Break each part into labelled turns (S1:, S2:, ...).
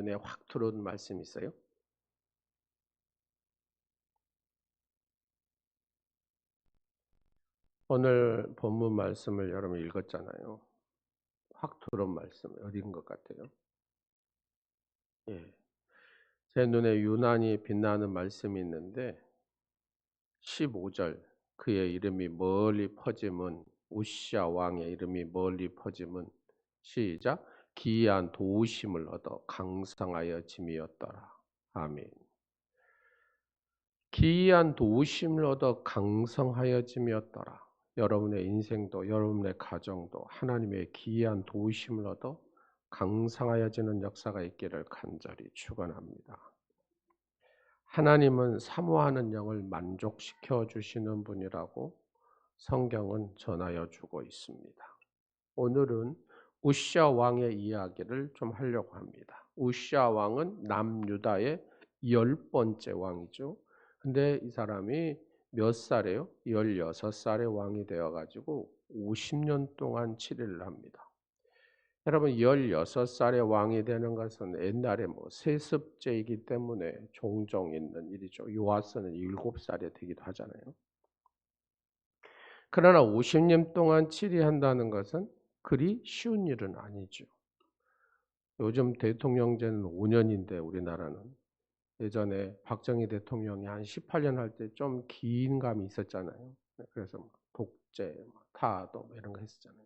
S1: 눈에 확 들어온 말씀이 있어요? 오늘 본문 말씀을 여러분 읽었잖아요. 확 들어온 말씀 어디인 것 같아요? 예. 제 눈에 유난히 빛나는 말씀이 있는데 15절 그의 이름이 멀리 퍼짐은 우시아 왕의 이름이 멀리 퍼짐은 시작 기이한 도우심을 얻어 강성하여 짐이었더라. 아멘. 기이한 도우심을 얻어 강성하여 짐이었더라. 여러분의 인생도 여러분의 가정도 하나님의 기이한 도우심을 얻어 강성하여지는 역사가 있기를 간절히 축원합니다. 하나님은 사모하는 영을 만족시켜 주시는 분이라고 성경은 전하여 주고 있습니다. 오늘은 우시아 왕의 이야기를 좀 하려고 합니다. 우시아 왕은 남유다의 10번째 왕이죠. 근데 이 사람이 몇 살이에요? 16살의 왕이 되어가지고 50년 동안 치리를 합니다. 여러분 16살의 왕이 되는 것은 옛날에 세습제이기 때문에 종종 있는 일이죠. 요아스는 7살에 되기도 하잖아요. 그러나 50년 동안 치리한다는 것은 그리 쉬운 일은 아니죠. 요즘 대통령제는 5년인데 우리나라는 예전에 박정희 대통령이 한 18년 할 때 좀 긴 감이 있었잖아요. 그래서 독재, 타도 이런 거 했었잖아요.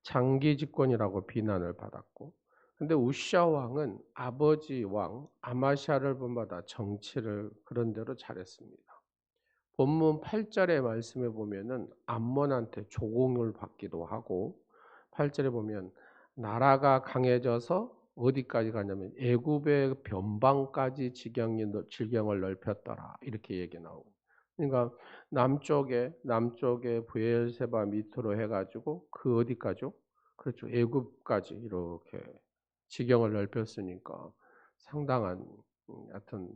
S1: 장기 집권이라고 비난을 받았고, 근데 우시아 왕은 아버지 왕 아마시아를 본받아 정치를 그런 대로 잘했습니다. 본문 8절의 말씀에 보면은 암몬한테 조공을 받기도 하고 8절에 보면 나라가 강해져서 어디까지 가냐면 애굽의 변방까지 지경을 넓혔더라 이렇게 얘기 나오고 그러니까 남쪽에 브엘세바 밑으로 해가지고 그 어디까지요? 그렇죠 애굽까지 이렇게 지경을 넓혔으니까 상당한 하여튼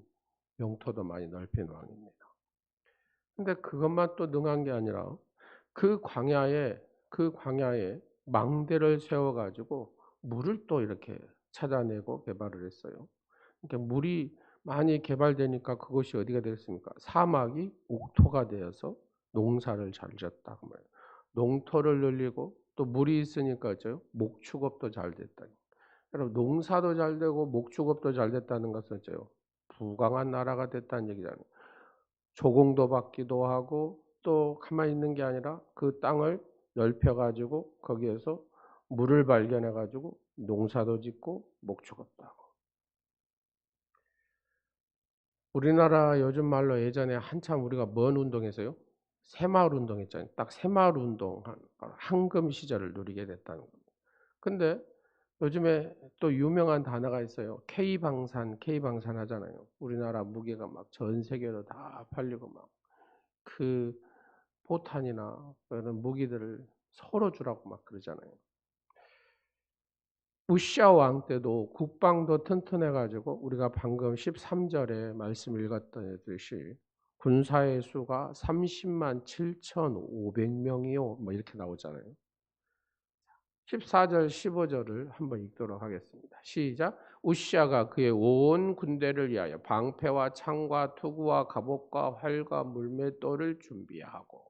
S1: 영토도 많이 넓힌 왕입니다. 근데 그것만 또 능한 게 아니라 그 광야에 망대를 세워 가지고 물을 또 이렇게 찾아내고 개발을 했어요. 그러니까 물이 많이 개발되니까 그것이 어디가 되겠습니까? 사막이 옥토가 되어서 농사를 잘 지었다 그 말이에요. 농토를 늘리고 또 물이 있으니까죠. 목축업도 잘 됐다. 여러분 농사도 잘 되고 목축업도 잘 됐다는 것은 부강한 나라가 됐다는 얘기잖아요. 조공도 받기도 하고 또 가만히 있는 게 아니라 그 땅을 넓혀 가지고 거기에서 물을 발견해 가지고 농사도 짓고 목축업도 하고. 우리나라 요즘 말로 예전에 한참 우리가 뭔 운동했어요? 새마을 운동 했잖아요. 딱 새마을 운동 황금 시절을 누리게 됐다는 겁니다. 근데 요즘에 또 유명한 단어가 있어요. K방산 하잖아요. 우리나라 무기가 막 전 세계로 다 팔리고 막 그 포탄이나 그런 무기들을 서로 주라고 막 그러잖아요. 우시아 왕 때도 국방도 튼튼해 가지고 우리가 방금 13절에 말씀 읽었던 듯이 군사의 수가 30만 7,500명이요. 뭐 이렇게 나오잖아요. 14절 15절을 한번 읽도록 하겠습니다. 시작. 우시아가 그의 온 군대를 위하여 방패와 창과 투구와 갑옷과 활과 물맷돌을 준비하고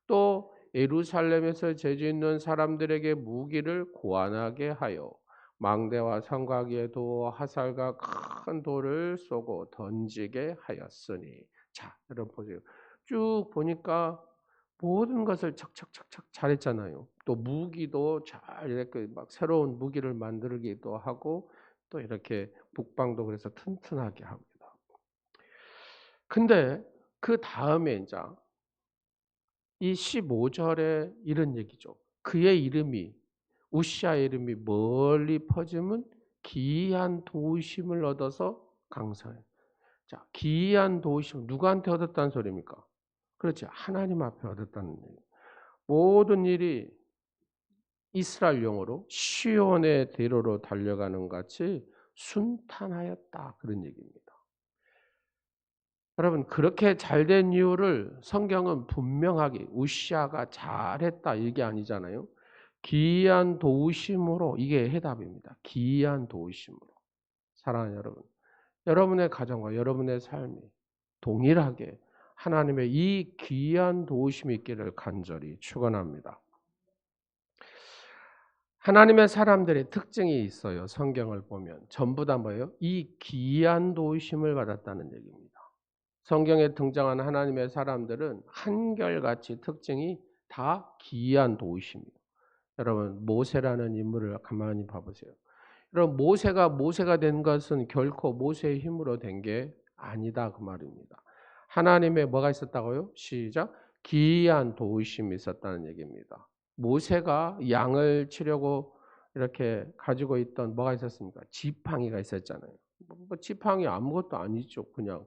S1: 또 예루살렘에서 재주 있는 사람들에게 무기를 고안하게 하여 망대와 성곽에 두어 화살과 큰 돌을 쏘고 던지게 하였으니 자 여러분 보세요. 쭉 보니까 모든 것을 착착착착 잘했잖아요. 또 무기도 잘 이렇게 막 새로운 무기를 만들기도 하고 또 이렇게 북방도 그래서 튼튼하게 하기도 하고. 근데 그 다음에 이제 이 15절에 이런 얘기죠. 그의 이름이 우시아의 이름이 멀리 퍼짐은 기이한 도우심을 얻어서 강사해. 자, 기이한 도우심 누구한테 얻었다는 소리입니까? 그렇지. 하나님 앞에 얻었다는 얘기. 모든 일이 이스라엘 용어로 시온의 대로로 달려가는 같이 순탄하였다. 그런 얘기입니다. 여러분 그렇게 잘된 이유를 성경은 분명하게 우시아가 잘했다 이게 아니잖아요. 기이한 도우심으로 이게 해답입니다. 기이한 도우심으로. 사랑하는 여러분, 여러분의 가정과 여러분의 삶이 동일하게 하나님의 이 귀한 도우심이 있기를 간절히 축원합니다. 하나님의 사람들의 특징이 있어요. 성경을 보면 전부 다 뭐예요? 이 귀한 도우심을 받았다는 얘기입니다. 성경에 등장하는 하나님의 사람들은 한결같이 특징이 다 귀한 도우심이에요. 여러분 모세라는 인물을 가만히 봐보세요. 여러분 모세가 된 것은 결코 모세의 힘으로 된 게 아니다 그 말입니다. 하나님의 뭐가 있었다고요? 시작. 기이한 도우심이 있었다는 얘기입니다. 모세가 양을 치려고 이렇게 가지고 있던 뭐가 있었습니까? 지팡이가 있었잖아요. 지팡이 아무것도 아니죠. 그냥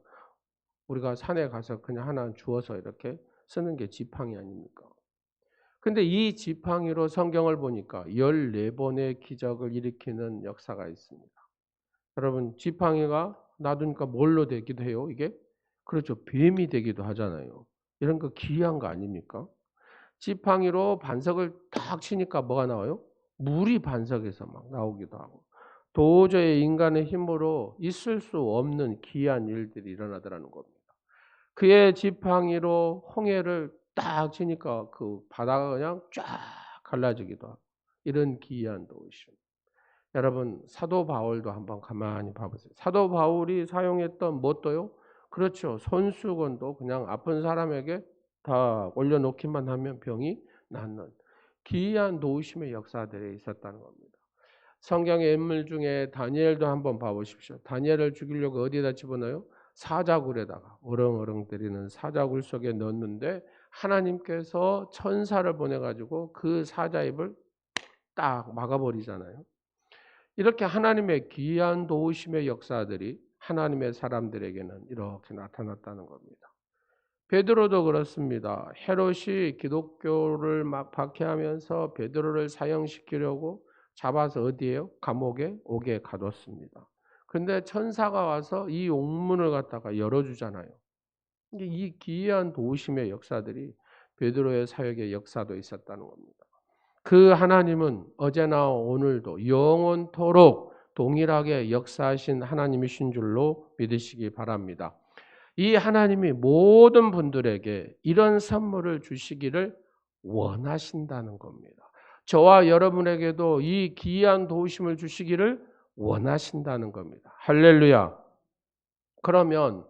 S1: 우리가 산에 가서 그냥 하나 주워서 이렇게 쓰는 게 지팡이 아닙니까? 근데 이 지팡이로 성경을 보니까 14번의 기적을 일으키는 역사가 있습니다. 여러분 지팡이가 놔두니까 뭘로 되기도 해요? 이게? 그렇죠. 뱀이 되기도 하잖아요. 이런 거 기이한 거 아닙니까? 지팡이로 반석을 딱 치니까 뭐가 나와요? 물이 반석에서 막 나오기도 하고. 도저히 인간의 힘으로 있을 수 없는 기이한 일들이 일어나더라는 겁니다. 그의 지팡이로 홍해를 딱 치니까 그 바다가 그냥 쫙 갈라지기도 하고. 이런 기이한 도우심. 여러분 사도 바울도 한번 가만히 봐보세요. 사도 바울이 사용했던 뭣도요? 그렇죠. 손수건도 그냥 아픈 사람에게 다 올려놓기만 하면 병이 낫는 기이한 도우심의 역사들이 있었다는 겁니다. 성경의 인물 중에 다니엘도 한번 봐보십시오. 다니엘을 죽이려고 어디에다 집어넣어요? 사자굴에다가 어렁어렁거리는 사자굴 속에 넣었는데 하나님께서 천사를 보내가지고 그 사자 입을 딱 막아버리잖아요. 이렇게 하나님의 귀한 도우심의 역사들이 하나님의 사람들에게는 이렇게 나타났다는 겁니다. 베드로도 그렇습니다. 헤롯이 기독교를 막 박해하면서 베드로를 사형시키려고 잡아서 어디에요? 감옥에 오게 가뒀습니다. 근데 천사가 와서 이 옥문을 갖다가 열어주잖아요. 이 기이한 도우심의 역사들이 베드로의 사역의 역사도 있었다는 겁니다. 그 하나님은 어제나 오늘도 영원토록 동일하게 역사하신 하나님이신 줄로 믿으시기 바랍니다. 이 하나님이 모든 분들에게 이런 선물을 주시기를 원하신다는 겁니다. 저와 여러분에게도 이 귀한 도우심을 주시기를 원하신다는 겁니다. 할렐루야. 그러면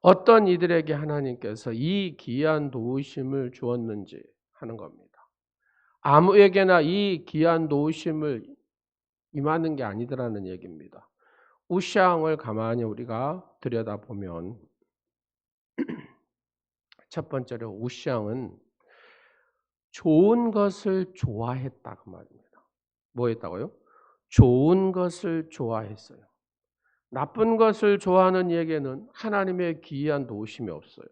S1: 어떤 이들에게 하나님께서 이 귀한 도우심을 주었는지 하는 겁니다. 아무에게나 이 귀한 도우심을 임하는 게 아니더라는 얘기입니다. 우시아 왕을 가만히 우리가 들여다보면 첫 번째로 우시아 왕은 좋은 것을 좋아했다 그 말입니다. 뭐 했다고요? 좋은 것을 좋아했어요. 나쁜 것을 좋아하는 이에게는 하나님의 기이한 도우심이 없어요.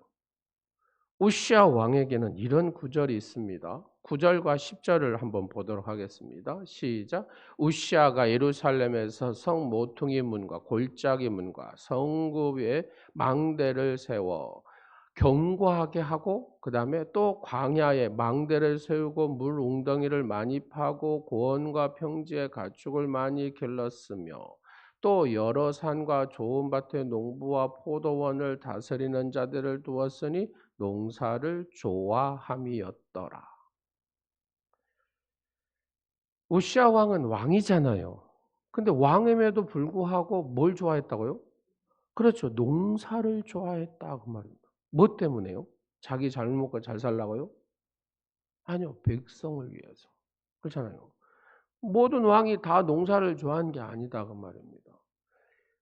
S1: 우시아 왕에게는 이런 구절이 있습니다. 9절과 10절을 한번 보도록 하겠습니다. 시작. 우시아가 예루살렘에서 성 모퉁이 문과 골짜기 문과 성읍 위에 망대를 세워 견고하게 하고 그 다음에 또 광야에 망대를 세우고 물 웅덩이를 많이 파고 고원과 평지에 가축을 많이 길렀으며 또 여러 산과 좋은 밭에 농부와 포도원을 다스리는 자들을 두었으니 농사를 좋아함이었더라. 우시아 왕은 왕이잖아요. 근데 왕임에도 불구하고 뭘 좋아했다고요? 그렇죠. 농사를 좋아했다 그 말입니다. 뭐 때문에요? 자기 잘 먹고 잘 살라고요? 아니요. 백성을 위해서. 그렇잖아요. 모든 왕이 다 농사를 좋아하는 게 아니다 그 말입니다.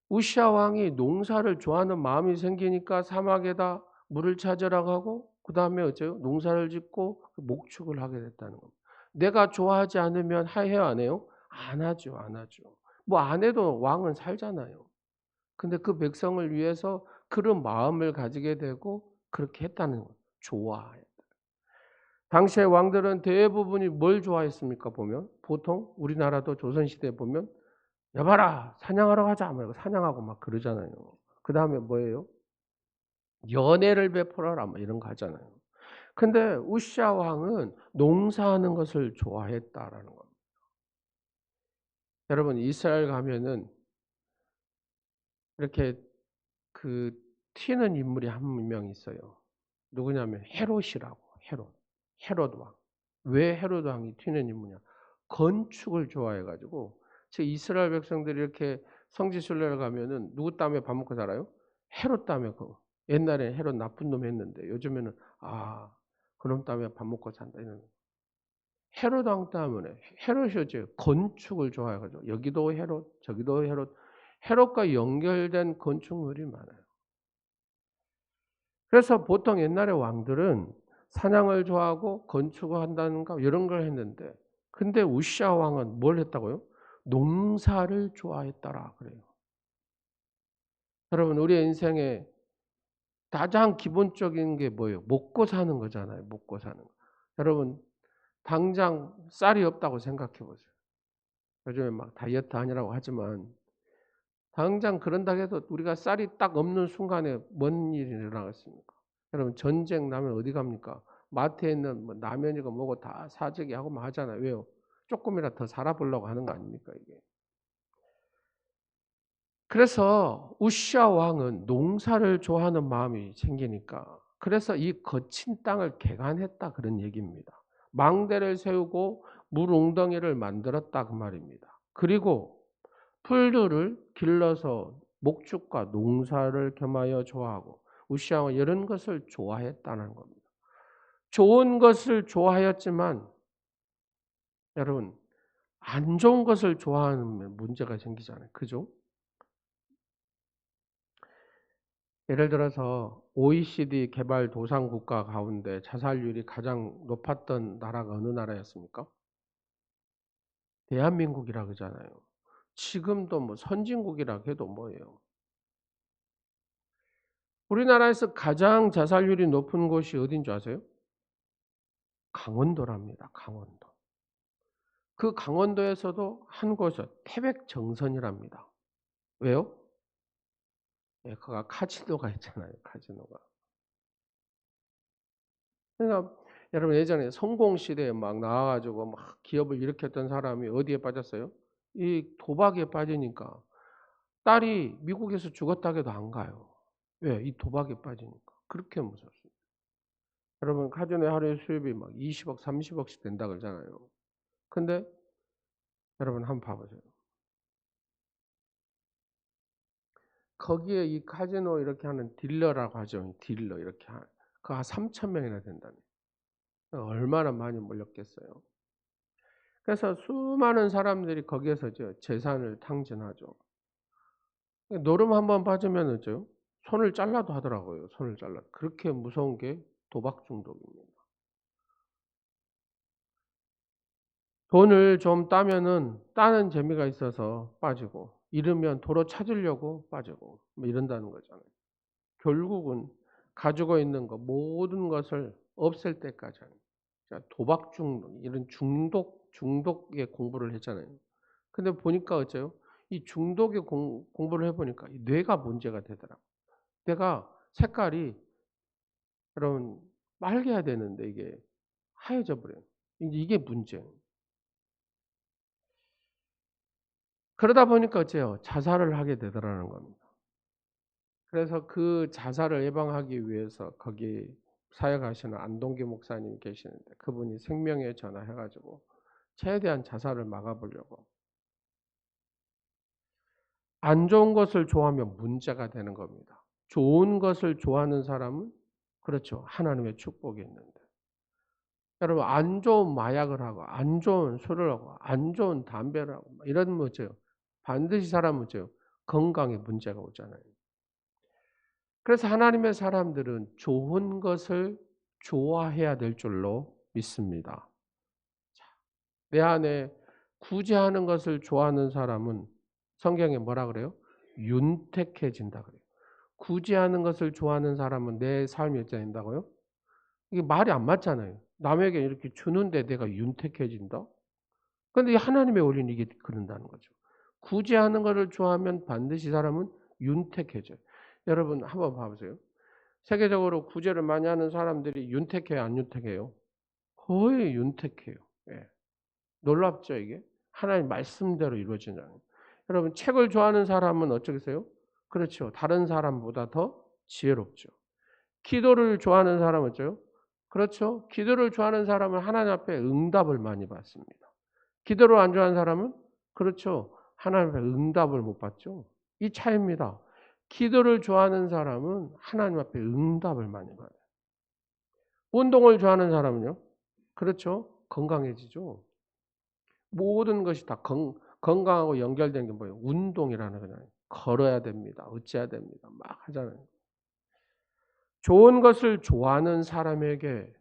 S1: 우시아 왕이 농사를 좋아하는 마음이 생기니까 사막에다 물을 찾으라고 하고 그다음에 어째요? 농사를 짓고 목축을 하게 됐다는 겁니다. 내가 좋아하지 않으면 해요 안 해요? 안 하죠. 안 하죠. 뭐 안 해도 왕은 살잖아요. 근데 그 백성을 위해서 그런 마음을 가지게 되고 그렇게 했다는 거예요. 좋아해. 당시의 왕들은 대부분이 뭘 좋아했습니까? 보면 보통 우리나라도 조선시대에 보면 여봐라 사냥하러 가자 막 사냥하고 막 그러잖아요. 그 다음에 뭐예요? 연애를 베풀어라 막 이런 거 하잖아요. 근데 우시아 왕은 농사하는 것을 좋아했다라는 겁니다. 여러분 이스라엘 가면은 이렇게 그 튀는 인물이 한 명 있어요. 누구냐면 헤롯이라고. 헤롯 왕. 왜 헤롯 왕이 튀는 인물이냐? 건축을 좋아해 가지고 제 이스라엘 백성들이 이렇게 성지 순례를 가면은 누구 땀에 밥 먹고 살아요? 헤롯 땀에 옛날에 헤롯 나쁜 놈 했는데 요즘에는 아 그놈 땀에 밥 먹고 산다 이런. 헤롯 왕 때문에 헤롯이 어째 건축을 좋아해 가지고 여기도 헤롯 저기도 헤롯 헤롯과 연결된 건축물이 많아요. 그래서 보통 옛날의 왕들은 사냥을 좋아하고 건축을 한다든가 이런 걸 했는데 근데 우시아 왕은 뭘 했다고요? 농사를 좋아했더라 그래요. 여러분 우리의 인생에 가장 기본적인 게 뭐예요? 먹고 사는 거잖아요. 먹고 사는 거. 여러분 당장 쌀이 없다고 생각해 보세요. 요즘에 막 다이어트 하느라고 하지만 당장 그런다고 해도 우리가 쌀이 딱 없는 순간에 뭔 일이 일어나겠습니까? 여러분 전쟁 나면 어디 갑니까? 마트에 있는 뭐 라면이고 뭐고 다 사재기 하고 뭐 하잖아요. 왜요? 조금이라도 더 살아보려고 하는 거 아닙니까 이게? 그래서 우시아 왕은 농사를 좋아하는 마음이 생기니까 그래서 이 거친 땅을 개간했다 그런 얘기입니다. 망대를 세우고 물 웅덩이를 만들었다 그 말입니다. 그리고 풀들을 길러서 목축과 농사를 겸하여 좋아하고 우시아 왕은 이런 것을 좋아했다는 겁니다. 좋은 것을 좋아하였지만 여러분 안 좋은 것을 좋아하면 문제가 생기잖아요. 그죠? 예를 들어서 OECD 개발도상국가 가운데 자살률이 가장 높았던 나라가 어느 나라였습니까? 대한민국이라 그러잖아요. 지금도 뭐 선진국이라 해도 뭐예요? 우리나라에서 가장 자살률이 높은 곳이 어딘 줄 아세요? 강원도랍니다. 강원도. 그 강원도에서도 한 곳은 태백정선이랍니다. 왜요? 예, 그가 카지노가 있잖아요. 카지노가. 그러니까 여러분 예전에 성공시대에 막 나와가지고 막 기업을 일으켰던 사람이 어디에 빠졌어요? 이 도박에 빠지니까 딸이 미국에서 죽었다 해도 안 가요. 왜? 이 도박에 빠지니까. 그렇게 무섭습니다. 여러분 카지노 하루에 수입이 막 20억, 30억씩 된다 그러잖아요. 근데 여러분 한번 봐보세요. 거기에 이 카지노 이렇게 하는 딜러라고 하죠. 딜러 이렇게 그한 3천 명이나 된다네. 얼마나 많이 몰렸겠어요. 그래서 수많은 사람들이 거기에서 재산을 탕진하죠. 노름 한번 빠지면 어쩌요? 손을 잘라도 하더라고요. 손을 잘라. 그렇게 무서운 게 도박 중독입니다. 돈을 좀 따면은 따는 재미가 있어서 빠지고 잃으면 도로 찾으려고 빠지고 뭐 이런다는 거잖아요. 결국은 가지고 있는 것 모든 것을 없앨 때까지 하는. 자, 도박 중독 이런 중독의 공부를 했잖아요. 근데 보니까 어째요? 이 중독의 공부를 해보니까 뇌가 문제가 되더라고요. 뇌가 색깔이 여러분 빨개야 되는데 이게 하얘져 버려요. 이게 문제예요. 그러다 보니까 어째요? 자살을 하게 되더라는 겁니다. 그래서 그 자살을 예방하기 위해서 거기 사역하시는 안동기 목사님이 계시는데 그분이 생명에 전화해 가지고 최대한 자살을 막아보려고. 안 좋은 것을 좋아하면 문제가 되는 겁니다. 좋은 것을 좋아하는 사람은 그렇죠. 하나님의 축복이 있는데. 여러분 안 좋은 마약을 하고 안 좋은 술을 하고 안 좋은 담배를 하고 이런 뭐죠. 반드시 사람은 뭐죠. 건강에 문제가 오잖아요. 그래서 하나님의 사람들은 좋은 것을 좋아해야 될 줄로 믿습니다. 내 안에 구제하는 것을 좋아하는 사람은 성경에 뭐라 그래요? 윤택해진다 그래요. 구제하는 것을 좋아하는 사람은 내 삶이 어찌 된다고요? 이게 말이 안 맞잖아요. 남에게 이렇게 주는데 내가 윤택해진다? 그런데 하나님의 원리는 이게 그런다는 거죠. 구제하는 것을 좋아하면 반드시 사람은 윤택해져요. 여러분 한번 봐보세요. 세계적으로 구제를 많이 하는 사람들이 윤택해요, 안 윤택해요? 거의 윤택해요. 예. 놀랍죠, 이게? 하나님 말씀대로 이루어지잖아요. 여러분, 책을 좋아하는 사람은 어쩌겠어요? 그렇죠. 다른 사람보다 더 지혜롭죠. 기도를 좋아하는 사람은 어쩌요? 그렇죠. 기도를 좋아하는 사람은 하나님 앞에 응답을 많이 받습니다. 기도를 안 좋아하는 사람은 그렇죠. 하나님 앞에 응답을 못 받죠. 이 차이입니다. 기도를 좋아하는 사람은 하나님 앞에 응답을 많이 받아요. 운동을 좋아하는 사람은요? 그렇죠. 건강해지죠. 모든 것이 다 건강하고 연결된 게 뭐예요? 운동이라는 거잖아요. 걸어야 됩니다. 어찌해야 됩니다. 막 하잖아요. 좋은 것을 좋아하는 사람에게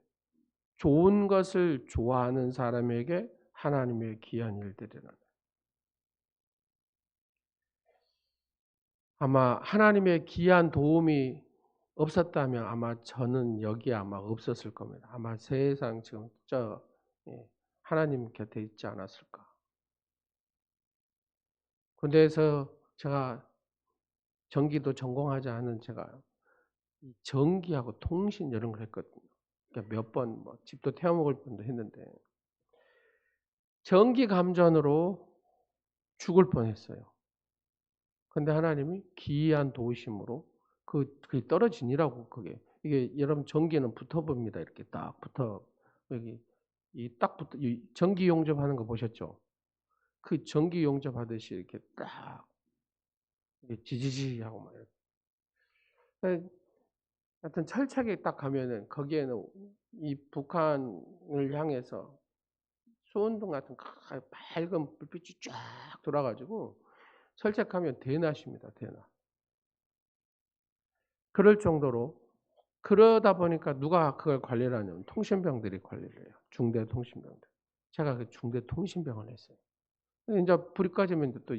S1: 좋은 것을 좋아하는 사람에게 하나님의 귀한 일들이라는 아마 하나님의 귀한 도움이 없었다면 아마 저는 여기에 아마 없었을 겁니다. 아마 세상 지금 예, 하나님 곁에 있지 않았을까. 군대에서 제가 전기도 전공하지 않은 제가 전기하고 통신 이런 걸 했거든요. 그러니까 몇 번 뭐 집도 태워먹을 뻔도 했는데 전기 감전으로 죽을 뻔했어요. 근데 하나님이 기이한 도우심으로 그게 떨어지니라고 그게 이게 여러분 전기는 붙어봅니다. 이렇게 딱 붙어 여기 이 딱 붙어 이 전기 용접하는 거 보셨죠? 그 전기 용접하듯이 이렇게 딱 이게 지지지하고 막 이렇게. 하여튼 철책에 딱 가면은 거기에는 이 북한을 향해서 소운동 같은 밝은 불빛이 쫙 돌아가지고 철책하면 대낮입니다. 대낮. 그럴 정도로 그러다 보니까 누가 그걸 관리를 하냐면 통신병들이 관리를 해요. 중대 통신병들. 제가 그 중대 통신병을 했어요. 인제 불이 꺼지면 또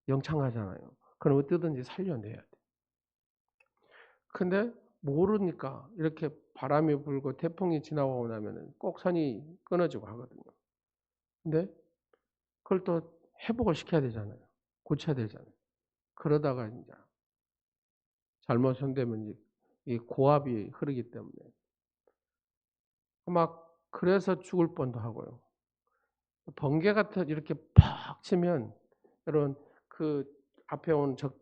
S1: 영창하잖아요. 그럼 어떻게든지 살려내야 돼. 근데 모르니까 이렇게 바람이 불고 태풍이 지나고 나면은 꼭 선이 끊어지고 하거든요. 근데 그걸 또 회복을 시켜야 되잖아요. 고쳐야 되잖아요. 그러다가 인제 잘못 손대면 이 고압이 흐르기 때문에 막 그래서 죽을 뻔도 하고요. 번개 같은 이렇게 팍 치면 여러분 그 앞에 온 적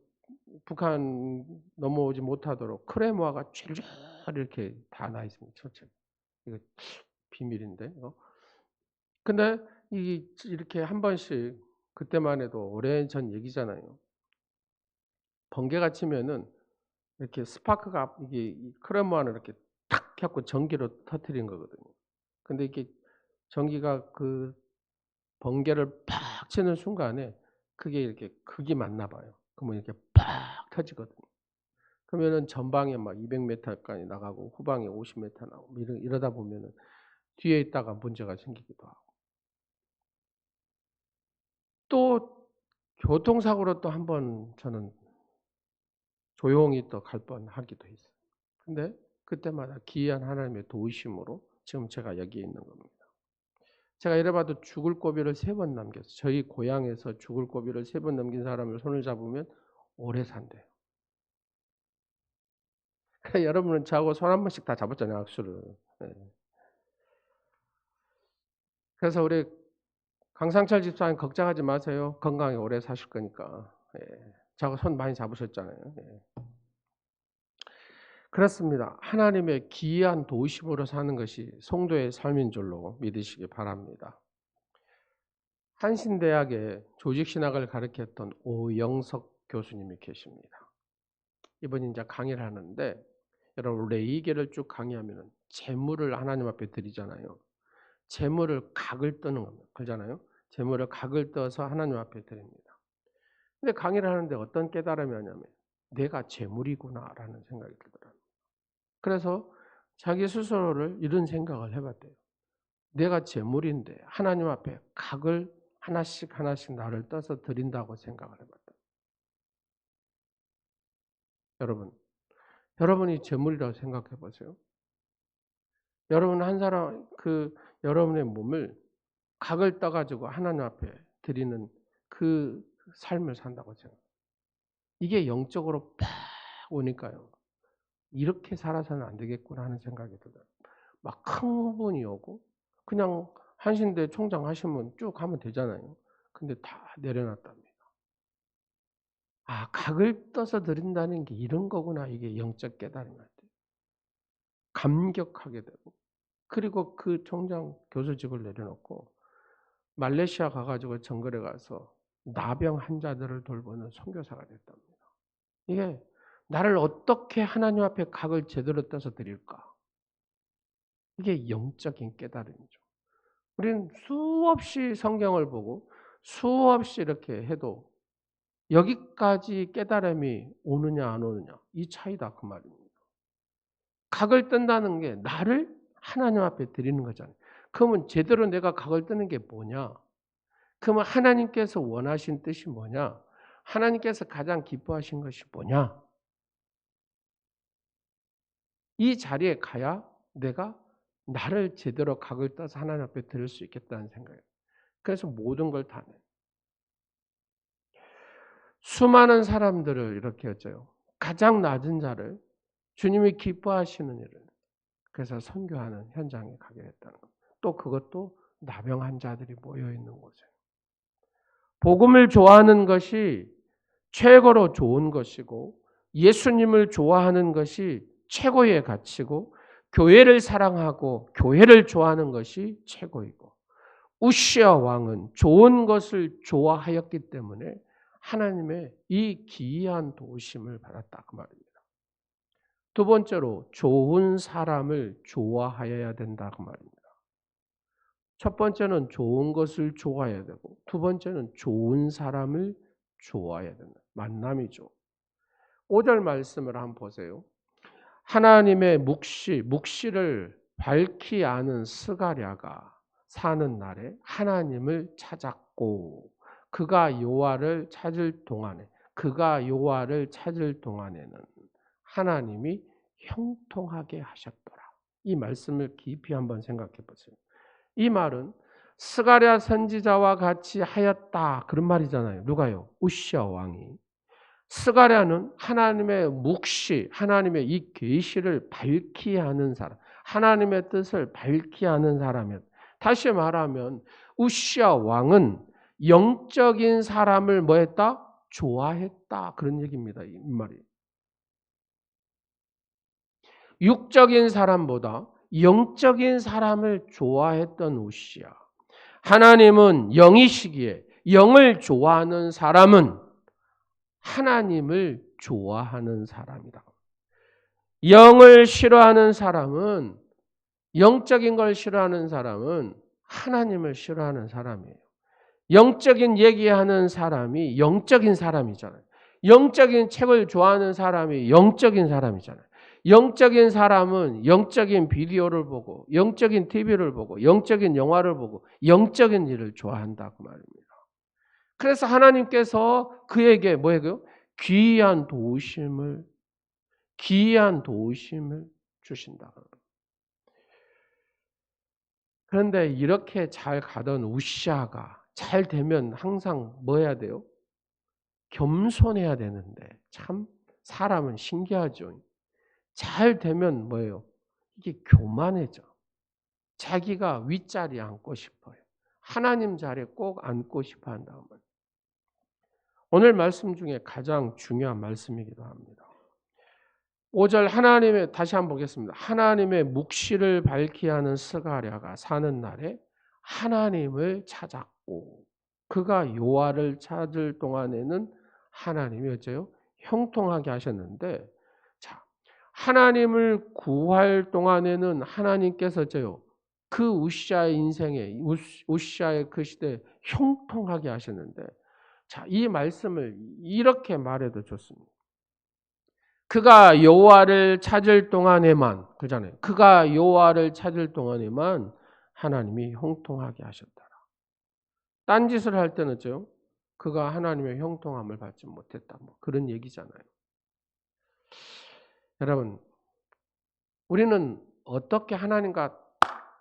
S1: 북한 넘어오지 못하도록 크레모아가 줄줄 이렇게 다 나 있습니다. 철책. 이거 비밀인데 이거. 근데 이렇게 한 번씩 그때만 해도 오래전 얘기잖아요. 번개가 치면은 이렇게 스파크가 이게 이 크레모아는 이렇게 탁 해 갖고 전기로 터뜨린 거거든요. 근데 이게 전기가 그 번개를 팍 치는 순간에 그게 이렇게 극이 맞나 봐요. 그러면 이렇게 팍 터지거든요. 그러면은 전방에 막 200m까지 나가고 후방에 50m 나오고 이러다 보면은 뒤에 있다가 문제가 생기기도 하고. 또 교통사고로 또 한 번 저는 조용히 또 갈 뻔하기도 했어요. 근데 그때마다 기이한 하나님의 도우심으로 지금 제가 여기에 있는 겁니다. 제가 이래봐도 죽을 고비를 3번 넘겼어요. 저희 고향에서 죽을 고비를 3번 넘긴 사람을 손을 잡으면 오래 산대요. 여러분은 저하고 손 한 번씩 다 잡았잖아요, 악수를. 네. 그래서 우리 강상철 집사님 걱정하지 마세요. 건강히 오래 사실 거니까. 예. 저하고 손 많이 잡으셨잖아요. 예. 그렇습니다. 하나님의 기이한 도우심으로 사는 것이 성도의 삶인 줄로 믿으시기 바랍니다. 한신대학에 조직신학을 가르쳤던 오영석 교수님이 계십니다. 이분이 이제 강의를 하는데 여러분 레이계를 쭉 강의하면은 재물을 하나님 앞에 드리잖아요. 재물을 각을 뜨는 겁니다. 그러잖아요. 재물을 각을 떠서 하나님 앞에 드립니다. 근데 강의를 하는데 어떤 깨달음이 오냐면 내가 재물이구나라는 생각이 들더라고요. 그래서 자기 스스로를 이런 생각을 해봤대요. 내가 재물인데 하나님 앞에 각을 하나씩 하나씩 나를 떠서 드린다고 생각을 해봤다. 여러분, 여러분이 재물이라고 생각해 보세요. 여러분 한 사람 여러분의 몸을 각을 떠가지고 하나님 앞에 드리는 그 삶을 산다고 생각해요. 이게 영적으로 팍 오니까요. 이렇게 살아서는 안 되겠구나 하는 생각이 들어요. 막 큰 분이 오고 그냥 한신대 총장 하시면 쭉 하면 되잖아요. 근데 다 내려놨답니다. 각을 떠서 드린다는 게 이런 거구나. 이게 영적 깨달음이 돼. 감격하게 되고. 그리고 그 총장 교수직을 내려놓고 말레이시아 가 가지고 정글에 가서 나병 환자들을 돌보는 선교사가 됐답니다. 이게 나를 어떻게 하나님 앞에 각을 제대로 떠서 드릴까? 이게 영적인 깨달음이죠. 우리는 수없이 성경을 보고 수없이 이렇게 해도 여기까지 깨달음이 오느냐 안 오느냐 이 차이다 그 말입니다. 각을 뜬다는 게 나를 하나님 앞에 드리는 거잖아요. 그러면 제대로 내가 각을 뜨는 게 뭐냐? 그러면 하나님께서 원하신 뜻이 뭐냐? 하나님께서 가장 기뻐하신 것이 뭐냐? 이 자리에 가야 내가 나를 제대로 각을 떠서 하나님 앞에 드릴 수 있겠다는 생각이에요. 그래서 모든 걸 다 내. 수많은 사람들을 이렇게 했죠. 가장 낮은 자를 주님이 기뻐하시는 일을 그래서 선교하는 현장에 가게 됐다는 겁니다. 또 그것도 나병 환자들이 모여 있는 곳에. 복음을 좋아하는 것이 최고로 좋은 것이고 예수님을 좋아하는 것이 최고의 가치고 교회를 사랑하고 교회를 좋아하는 것이 최고이고 우시아 왕은 좋은 것을 좋아하였기 때문에 하나님의 이 기이한 도우심을 받았다 그 말입니다. 두 번째로 좋은 사람을 좋아하여야 된다 그 말입니다. 첫 번째는 좋은 것을 좋아해야 되고 두 번째는 좋은 사람을 좋아해야 된다. 만남이죠. 5절 말씀을 한번 보세요. 하나님의 묵시를 밝히 아는 스가랴가 사는 날에 하나님을 찾았고 그가 여호와를 찾을 동안에는 하나님이 형통하게 하셨더라. 이 말씀을 깊이 한번 생각해 보세요. 이 말은 스가랴 선지자와 같이 하였다 그런 말이잖아요. 누가요? 우시아 왕이. 스가랴는 하나님의 묵시, 하나님의 이 계시를 밝히 하는 사람, 하나님의 뜻을 밝히 하는 사람이었다. 다시 말하면 우시아 왕은 영적인 사람을 뭐했다? 좋아했다. 그런 얘기입니다. 이 말이. 육적인 사람보다 영적인 사람을 좋아했던 우시아. 하나님은 영이시기에 영을 좋아하는 사람은 하나님을 좋아하는 사람이다. 영을 싫어하는 사람은 영적인 걸 싫어하는 사람은 하나님을 싫어하는 사람이에요. 영적인 얘기하는 사람이 영적인 사람이잖아요. 영적인 책을 좋아하는 사람이 영적인 사람이잖아요. 영적인 사람은 영적인 비디오를 보고 영적인 TV를 보고 영적인 영화를 보고 영적인 일을 좋아한다고 말입니다. 그래서 하나님께서 그에게 뭐예요? 귀한 도우심을 주신다. 그런데 이렇게 잘 가던 우시아가 잘 되면 항상 뭐 해야 돼요? 겸손해야 되는데 참 사람은 신기하죠. 잘 되면 뭐예요? 이게 교만해져. 자기가 윗자리에 앉고 싶어요. 하나님 자리에 꼭 앉고 싶어 한다고 말이에요. 오늘 말씀 중에 가장 중요한 말씀이기도 합니다. 5절 하나님의 다시 한번 보겠습니다. 하나님의 묵시를 밝히 하는 스가랴가 사는 날에 하나님을 찾았고 그가 여호와를 찾을 동안에는 하나님이 어째요? 형통하게 하셨는데 자, 하나님을 구할 동안에는 하나님께서 어째요? 그 우시아의 인생에 우시아의 그 시대에 형통하게 하셨는데 자, 이 말씀을 이렇게 말해도 좋습니다. 그가 여호와를 찾을 동안에만 그잖아요. 그가 여호와를 찾을 동안에만 하나님이 형통하게 하셨더라. 딴짓을 할 때는요. 그가 하나님의 형통함을 받지 못했다. 뭐 그런 얘기잖아요. 여러분, 우리는 어떻게 하나님과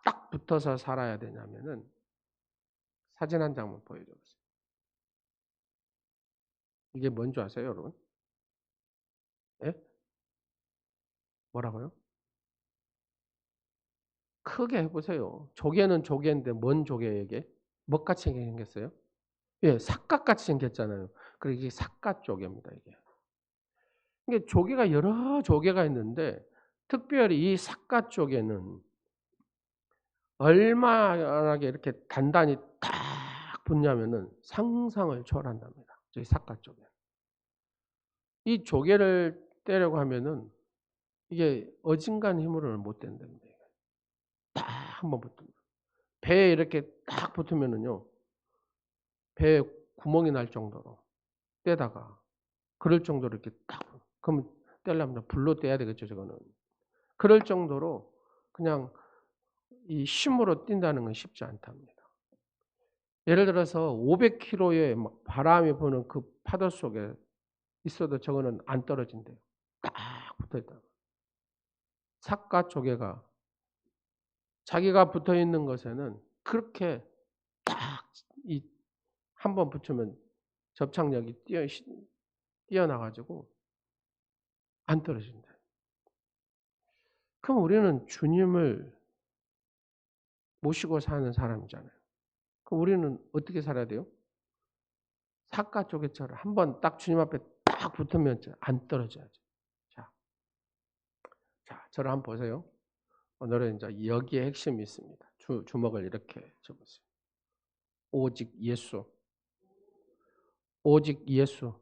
S1: 딱 붙어서 살아야 되냐면은 사진 한 장만 보여줘 보세요. 이게 뭔지 아세요, 여러분? 예? 뭐라고요? 크게 해보세요. 조개는 조개인데 뭔 조개에게? 뭐같이 생겼어요? 예, 삭각같이 생겼잖아요. 그리고 이게 삿갓 조개입니다, 이게. 이게 조개가 여러 조개가 있는데 특별히 이 삿갓 조개는 얼마나 이렇게 단단히 딱 붙냐면은 상상을 초월한답니다. 저희 삿갓 조개. 이 조개를 떼려고 하면은 이게 어진간 힘으로는 못 뗀답니다. 딱 한번 붙으면. 배에 이렇게 딱 붙으면은요. 배에 구멍이 날 정도로 떼다가 그럴 정도로 이렇게 딱 그러면 떼려면 불로 떼야 되겠죠, 저거는. 그럴 정도로 그냥 이 힘으로 뛴다는 건 쉽지 않답니다. 예를 들어서 500km의 바람이 부는 그 파도 속에 있어도 저거는 안 떨어진대요. 딱 붙어 있다. 삿갓 조개가 자기가 붙어 있는 것에는 그렇게 딱 이 한번 붙으면 접착력이 뛰어나가지고 안 떨어진다. 그럼 우리는 주님을 모시고 사는 사람이잖아요. 그럼 우리는 어떻게 살아야 돼요? 삿갓 조개처럼 한번 딱 주님 앞에 딱 붙으면 안 떨어져야죠. 자, 저를 한번 보세요. 오늘은 이제 여기에 핵심이 있습니다. 주먹을 이렇게 접으세요. 오직 예수. 오직 예수.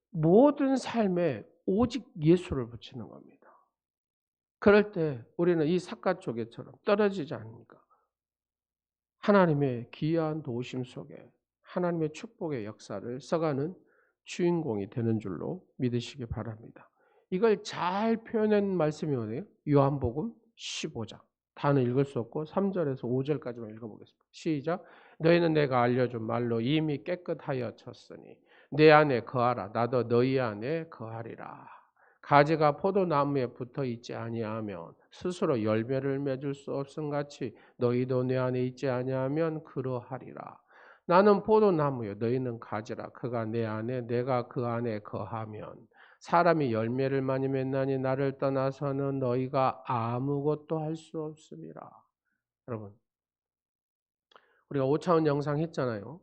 S1: 모든 삶에 오직 예수를 붙이는 겁니다. 그럴 때 우리는 이 삿갓 조개처럼 떨어지지 않으니까 하나님의 귀한 도우심 속에 하나님의 축복의 역사를 써가는 주인공이 되는 줄로 믿으시기 바랍니다. 이걸 잘 표현한 말씀이 어디예요? 요한복음 15장. 다는 읽을 수 없고 3절에서 5절까지만 읽어보겠습니다. 시작. 너희는 내가 알려준 말로 이미 깨끗하여 쳤으니 내 안에 거하라. 나도 너희 안에 거하리라. 가지가 포도나무에 붙어 있지 아니하면 스스로 열매를 맺을 수 없음같이 너희도 내 안에 있지 아니하면 그러하리라. 나는 포도나무요 너희는 가지라. 그가 내 안에 내가 그 안에 거하면 사람이 열매를 많이 맺나니 나를 떠나서는 너희가 아무것도 할 수 없음이라. 여러분 우리가 5차원 영상 했잖아요.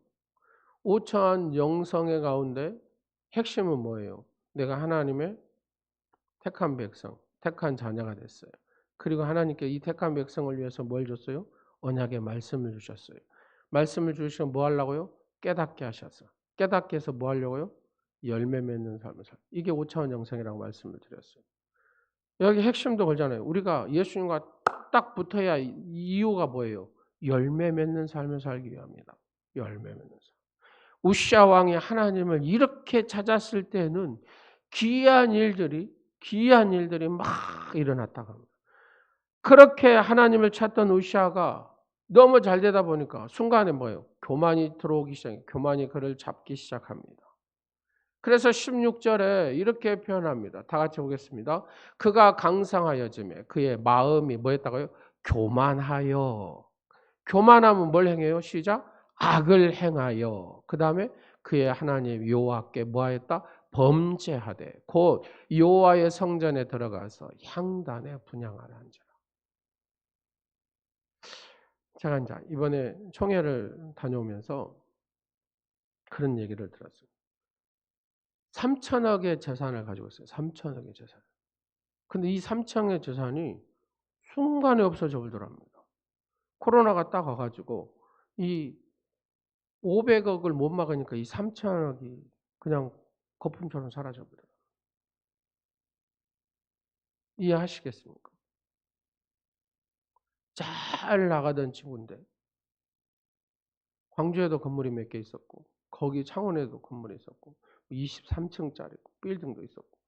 S1: 5차원 영성의 가운데 핵심은 뭐예요? 내가 하나님의 택한 백성, 택한 자녀가 됐어요. 그리고 하나님께 이 택한 백성을 위해서 뭘 줬어요? 언약의 말씀을 주셨어요. 말씀을 주시면 뭐 하려고요? 깨닫게 하셔서. 깨닫게 해서 뭐 하려고요? 열매 맺는 삶을 살. 이게 5차원 영성이라고 말씀을 드렸어요. 여기 핵심도 걸잖아요. 우리가 예수님과 딱 붙어야 이유가 뭐예요? 열매 맺는 삶을 살기 위함이다. 열매 맺는 삶. 우시아 왕이 하나님을 이렇게 찾았을 때는 귀한 일들이 막 일어났다고 합니다. 그렇게 하나님을 찾던 우시아가 너무 잘 되다 보니까 순간에 뭐예요? 교만이 들어오기 시작해요. 교만이 그를 잡기 시작합니다. 그래서 16절에 이렇게 표현합니다. 다 같이 보겠습니다. 그가 강상하여짐에 그의 마음이 뭐였다고요? 교만하여. 교만하면 뭘 행해요? 시작. 악을 행하여. 그 다음에 그의 하나님 여호와께 뭐하였다? 범죄하되 곧 여호와의 성전에 들어가서 향단에 분향하라 한지라. 제가 이제 이번에 총회를 다녀오면서 그런 얘기를 들었어요. 3천억의 재산을 가지고 있어요. 3천억의 재산. 근데 이 3천억의 재산이 순간에 없어져 버리더랍니다. 코로나가 딱 와가지고 이 500억을 못 막으니까 이 3천억이 그냥 거품처럼 사라져 버려요. 이해하시겠습니까? 잘 나가던 친구인데 광주에도 건물이 몇 개 있었고 거기 창원에도 건물이 있었고 23층짜리 빌딩도 있었고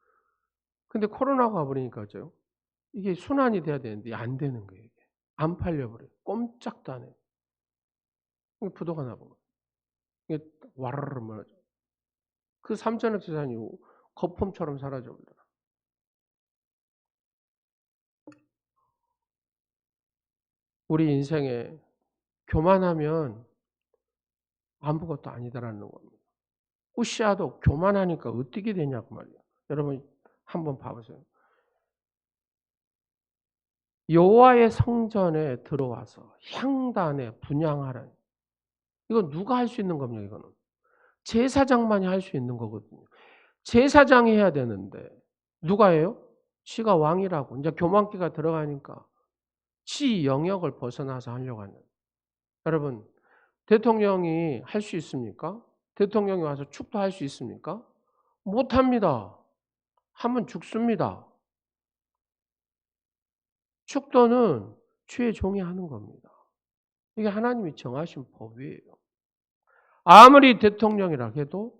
S1: 근데 코로나가 와버리니까 죠 이게 순환이 돼야 되는데 안 되는 거예요. 이게. 안 팔려버려요. 꼼짝도 안 해요. 부도가 나버려요. 이게 와르르 무너져. 그 3천억 재산이 거품처럼 사라져 버려요. 우리 인생에 교만하면 아무것도 아니다라는 겁니다. 우시아도 교만하니까 어떻게 되냐고 말이에요. 여러분 한번 봐보세요. 여호와의 성전에 들어와서 향단에 분향하라. 이건 누가 할 수 있는 겁니까? 이거는 제사장만이 할 수 있는 거거든요. 제사장이 해야 되는데 누가 해요? 지가 왕이라고. 이제 교만기가 들어가니까 지 영역을 벗어나서 하려고 하는. 여러분, 대통령이 할 수 있습니까? 대통령이 와서 축도할 수 있습니까? 못합니다. 하면 죽습니다. 축도는 주의 종이 하는 겁니다. 이게 하나님이 정하신 법이에요. 아무리 대통령이라 해도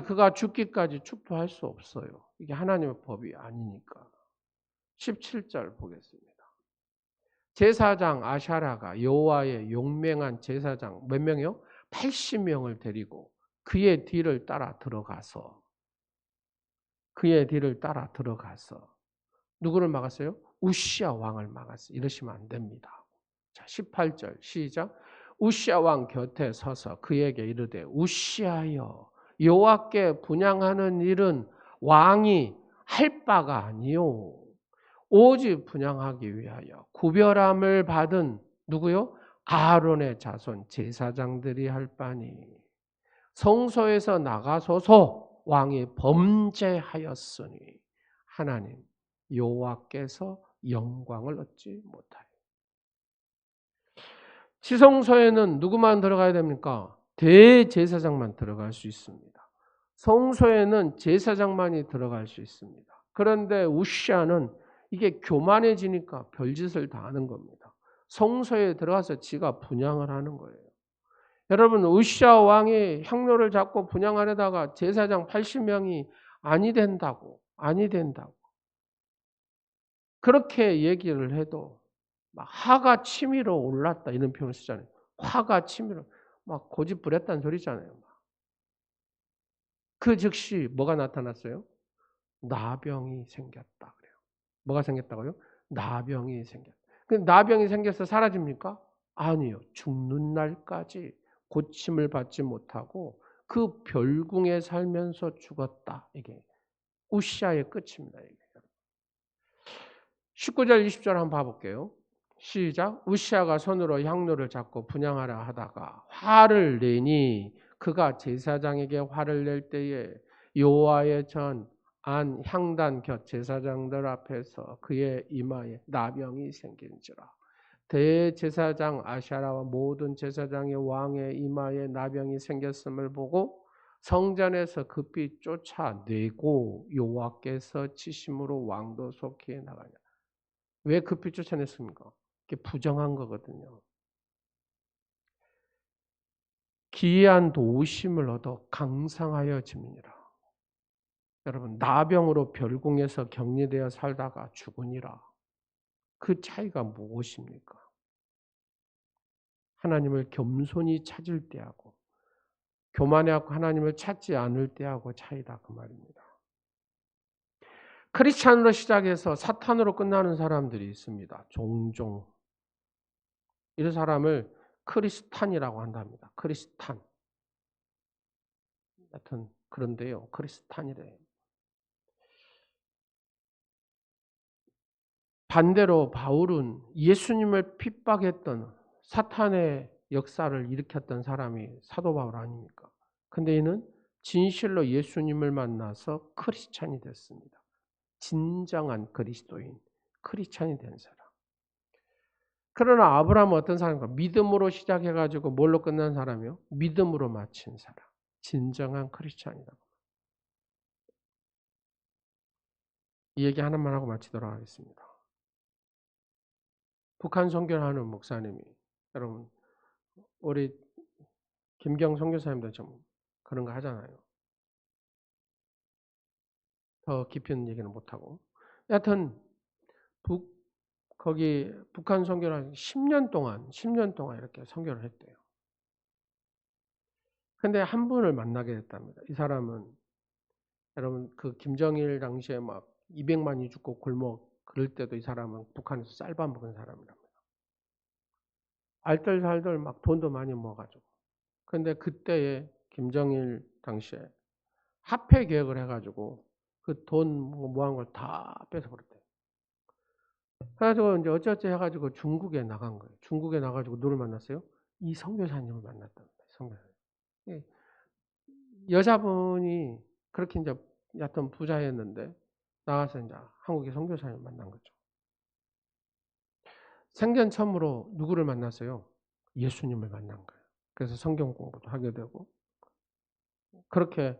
S1: 그가 죽기까지 축도할 수 없어요. 이게 하나님의 법이 아니니까. 17절 보겠습니다. 제사장 아샤라가 여호와의 용맹한 제사장 몇 명이요? 80명을 데리고 그의 뒤를 따라 들어가서 누구를 막았어요? 우시아 왕을 막았어요. 이러시면 안 됩니다. 자, 18절 시작. 우시아 왕 곁에 서서 그에게 이르되 우시아여 여호와께 분향하는 일은 왕이 할 바가 아니요 오직 분향하기 위하여 구별함을 받은 누구요? 아론의 자손 제사장들이 할 바니 성소에서 나가소서 왕이 범죄하였으니 하나님 여호와께서 영광을 얻지 못하여. 지성소에는 누구만 들어가야 됩니까? 대제사장만 들어갈 수 있습니다. 성소에는 제사장만이 들어갈 수 있습니다. 그런데 우시아는 이게 교만해지니까 별짓을 다 하는 겁니다. 성소에 들어가서 지가 분향을 하는 거예요. 여러분 우시아 왕이 향로를 잡고 분향하려다가 제사장 80명이 아니 된다고 그렇게 얘기를 해도 막 화가 치밀어 올랐다 이런 표현을 쓰잖아요. 화가 치밀어 막 고집부렸다는 소리잖아요. 그 즉시 뭐가 나타났어요? 나병이 생겼다 그래요. 뭐가 생겼다고요? 나병이 생겼다. 그 나병이 생겨서 사라집니까? 아니요. 죽는 날까지 고침을 받지 못하고 그 별궁에 살면서 죽었다. 이게 우시아의 끝입니다. 이게. 19절 20절 한번 봐볼게요. 시작. 우시아가 손으로 향로를 잡고 분향하라 하다가 화를 내니 그가 제사장에게 화를 낼 때에 여호와의 전 안 향단 곁 제사장들 앞에서 그의 이마에 나병이 생긴지라. 대제사장 아샤라와 모든 제사장의 왕의 이마에 나병이 생겼음을 보고 성전에서 급히 쫓아내고 여호와께서 치심으로 왕도 속히 나가냐. 왜 급히 쫓아냈습니까? 이게 부정한 거거든요. 기이한 도우심을 얻어 강상하여 지니라. 여러분 나병으로 별궁에서 격리되어 살다가 죽으니라. 그 차이가 무엇입니까? 하나님을 겸손히 찾을 때하고 교만해하고 하나님을 찾지 않을 때하고 차이다 그 말입니다. 크리스찬으로 시작해서 사탄으로 끝나는 사람들이 있습니다. 종종 이런 사람을 크리스탄이라고 한답니다. 크리스탄. 하여튼 그런데요. 크리스탄이래요. 반대로 바울은 예수님을 핍박했던 사탄의 역사를 일으켰던 사람이 사도 바울 아닙니까? 근데 이는 진실로 예수님을 만나서 크리스찬이 됐습니다. 진정한 그리스도인, 크리스찬이 된 사람. 그러나 아브라함은 어떤 사람인가? 믿음으로 시작해가지고 뭘로 끝난 사람이요? 믿음으로 마친 사람. 진정한 크리스찬이다. 이 얘기 하나만 하고 마치도록 하겠습니다. 북한 선교하는 목사님이 여러분 우리 김경 선교사님도 좀 그런 거 하잖아요. 더 깊이 있는 얘기는 못하고. 여하튼 거기 북한 선교를 10년 동안 이렇게 선교를 했대요. 근데 한 분을 만나게 됐답니다. 이 사람은 여러분 그 김정일 당시에 막 200만이 죽고 굶어 그럴 때도 이 사람은 북한에서 쌀밥 먹은 사람이랍니다. 알뜰살뜰 막 돈도 많이 모아가지고. 근데 그때에 김정일 당시에 화폐 개혁을 해가지고 그 돈 모은 걸 다 뺏어버렸대요. 그래가지고 이제 어쩌지 해가지고 중국에 나간 거예요. 중국에 나가지고 누를 만났어요? 이 선교사님을 만났답니다. 선교사님. 여자분이 그렇게 이제 얕은 부자였는데 나와서 이제 한국의 선교사님을 만난 거죠. 생전 처음으로 누구를 만났어요? 예수님을 만난 거예요. 그래서 성경 공부도 하게 되고 그렇게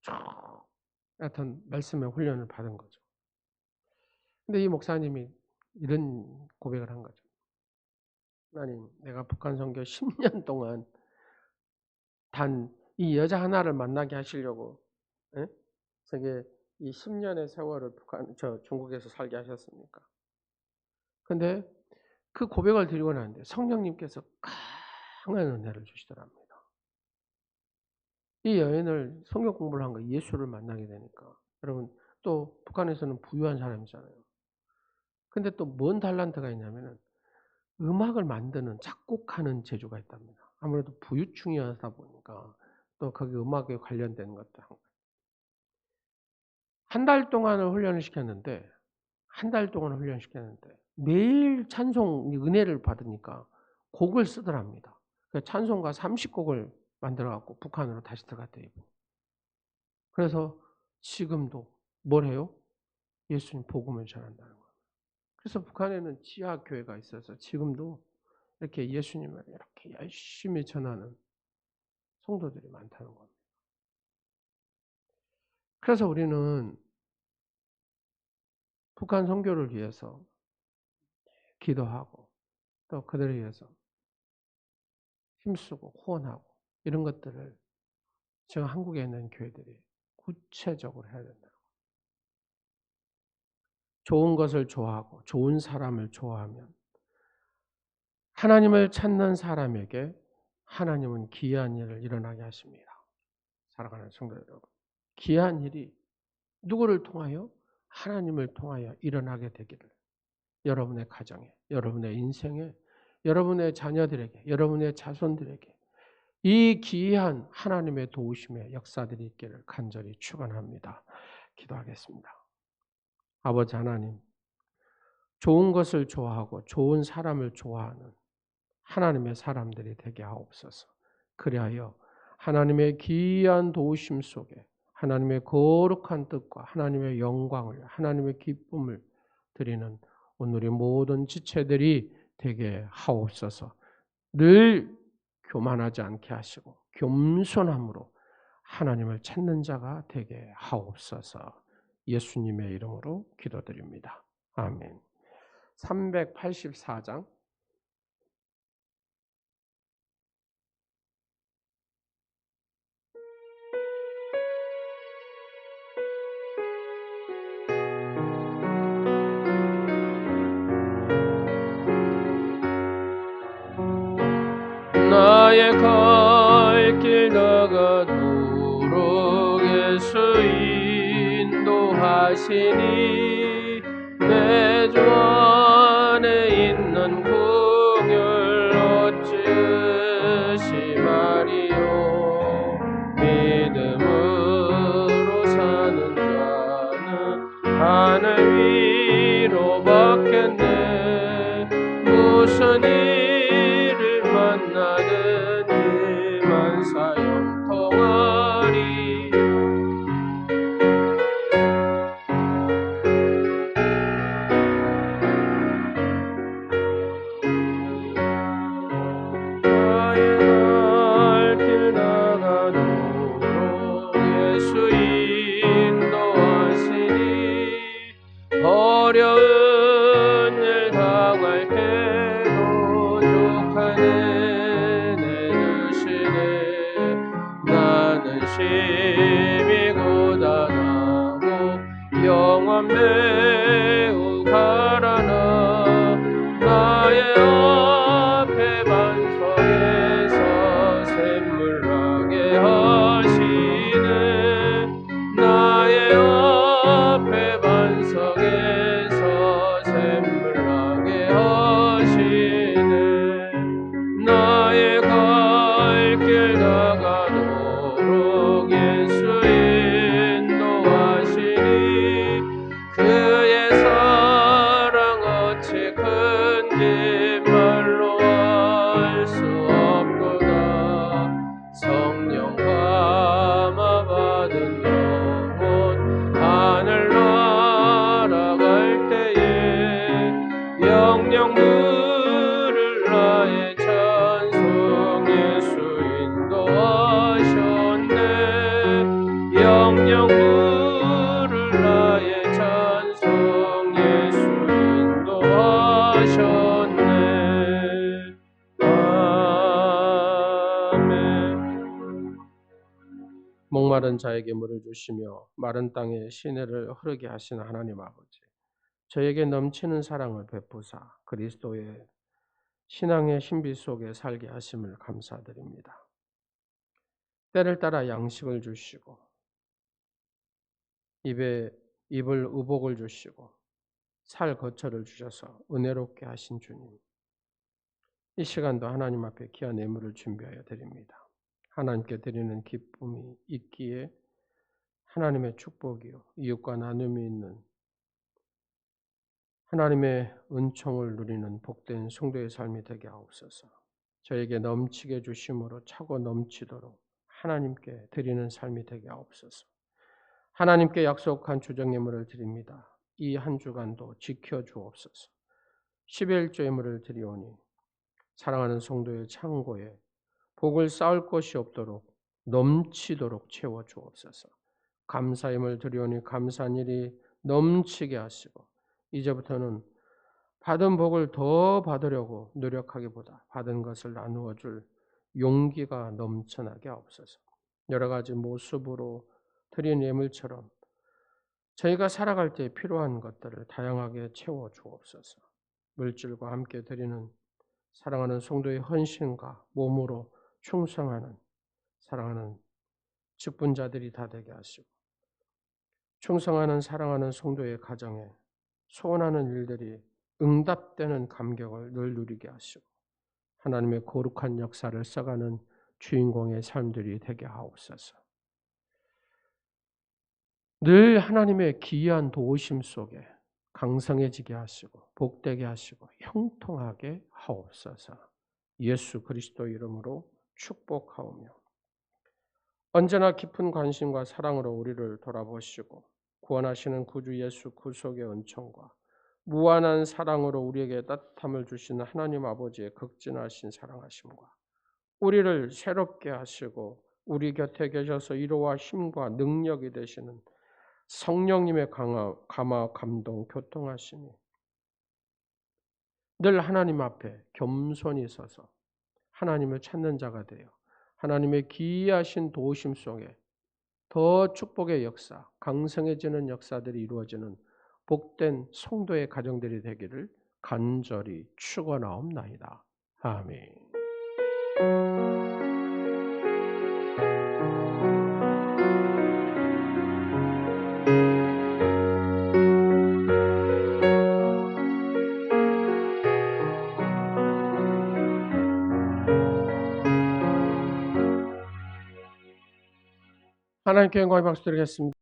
S1: 쭉 얕은 말씀의 훈련을 받은 거죠. 근데 이 목사님이 이런 고백을 한 거죠. 하나님, 내가 북한 선교 10년 동안 단 이 여자 하나를 만나게 하시려고, 예? 저게 이 10년의 세월을 중국에서 살게 하셨습니까? 근데 그 고백을 드리고 나는데 성령님께서 강한 은혜를 주시더랍니다. 이 여인을 성경 공부를 한 거 예수를 만나게 되니까 여러분 또 북한에서는 부유한 사람이잖아요. 근데 또 뭔 달란트가 있냐면은 음악을 만드는 작곡하는 재주가 있답니다. 아무래도 부유층이었다 보니까 또 거기 음악에 관련된 것도 한 거예요. 한 달 동안을 훈련을 시켰는데 매일 찬송 은혜를 받으니까 곡을 쓰더랍니다. 찬송가 30곡을 만들어 갖고 북한으로 다시 들어갔대요. 그래서 지금도 뭘 해요? 예수님 복음을 전한다는 거예요. 그래서 북한에는 지하 교회가 있어서 지금도 이렇게 예수님을 이렇게 열심히 전하는 성도들이 많다는 겁니다. 그래서 우리는 북한 선교를 위해서 기도하고 또 그들을 위해서 힘쓰고 후원하고 이런 것들을 지금 한국에 있는 교회들이 구체적으로 해야 된다. 좋은 것을 좋아하고 좋은 사람을 좋아하면 하나님을 찾는 사람에게 하나님은 기이한 일을 일어나게 하십니다. 사랑하는 성도 여러분, 기이한 일이 누구를 통하여? 하나님을 통하여 일어나게 되기를 여러분의 가정에, 여러분의 인생에, 여러분의 자녀들에게, 여러분의 자손들에게 이 기이한 하나님의 도우심의 역사들이 있기를 간절히 축원합니다. 기도하겠습니다. 아버지 하나님, 좋은 것을 좋아하고 좋은 사람을 좋아하는 하나님의 사람들이 되게 하옵소서. 그리하여 하나님의 기이한 도우심 속에 하나님의 거룩한 뜻과 하나님의 영광을, 하나님의 기쁨을 드리는 오늘의 모든 지체들이 되게 하옵소서. 늘 교만하지 않게 하시고 겸손함으로 하나님을 찾는 자가 되게 하옵소서. 예수님의 이름으로 기도드립니다. 아멘. 384장 나의 갈 길 나가도록 예수 인도하시니 내 주 안에 있는 긍휼 어찌 의심하리요. 믿음으로 사는 자는 하늘 위로 받겠네. 무슨 일을 만나든지 만사형통하리. 나의 갈 길 나가도록 예수 인도하시니 어려운 일 당할 때도 족한 은혜 주시네. 나는 심히 고단하고 영원 매우 가라나 나의 앞에 반석에서 샘물 나게 하시네. 나의 앞에 반석에서 샘물 나게 하시네. 나의 갈 길 나가도록 예수 인도하시니 그 성령 부를 나의 찬송 예수 인도하셨네. 아멘. 목마른 자에게 물을 주시며 마른 땅에 시내를 흐르게 하신 하나님 아버지, 저에게 넘치는 사랑을 베푸사 그리스도의 신앙의 신비 속에 살게 하심을 감사드립니다. 때를 따라 양식을 주시고 입에 입을 의복을 주시고 살 거처를 주셔서 은혜롭게 하신 주님, 이 시간도 하나님 앞에 귀한 예물을 준비하여 드립니다. 하나님께 드리는 기쁨이 있기에 하나님의 축복이요 이웃과 나눔이 있는 하나님의 은총을 누리는 복된 성도의 삶이 되게 하옵소서. 저에게 넘치게 주심으로 차고 넘치도록 하나님께 드리는 삶이 되게 하옵소서. 하나님께 약속한 주정 예물을 드립니다. 이 한 주간도 지켜 주옵소서. 11조 예물을 드리오니 사랑하는 성도의 창고에 복을 쌓을 것이 없도록 넘치도록 채워 주옵소서. 감사임을 드리오니 감사한 일이 넘치게 하시고 이제부터는 받은 복을 더 받으려고 노력하기보다 받은 것을 나누어 줄 용기가 넘쳐나게 하옵소서. 여러 가지 모습으로 드린 예물처럼 저희가 살아갈 때 필요한 것들을 다양하게 채워 주옵소서. 물질과 함께 드리는 사랑하는 성도의 헌신과 몸으로 충성하는 사랑하는 직분자들이 다 되게 하시고 충성하는 사랑하는 성도의 가정에 소원하는 일들이 응답되는 감격을 늘 누리게 하시고 하나님의 거룩한 역사를 써가는 주인공의 삶들이 되게 하옵소서. 늘 하나님의 기이한 도우심 속에 강성해지게 하시고 복되게 하시고 형통하게 하옵소서. 예수 그리스도 이름으로 축복하오며 언제나 깊은 관심과 사랑으로 우리를 돌아보시고 구원하시는 구주 예수 구속의 은총과 무한한 사랑으로 우리에게 따뜻함을 주시는 하나님 아버지의 극진하신 사랑하심과 우리를 새롭게 하시고 우리 곁에 계셔서 위로와 힘과 능력이 되시는 성령님의 감화 감동 교통하심이 늘 하나님 앞에 겸손히 서서 하나님을 찾는 자가 되어 하나님의 기이하신 도우심 속에 더 축복의 역사, 강성해지는 역사들이 이루어지는 복된 성도의 가정들이 되기를 간절히 축원하옵나이다. 아멘. 하나님께 영광의 박수 드리겠습니다.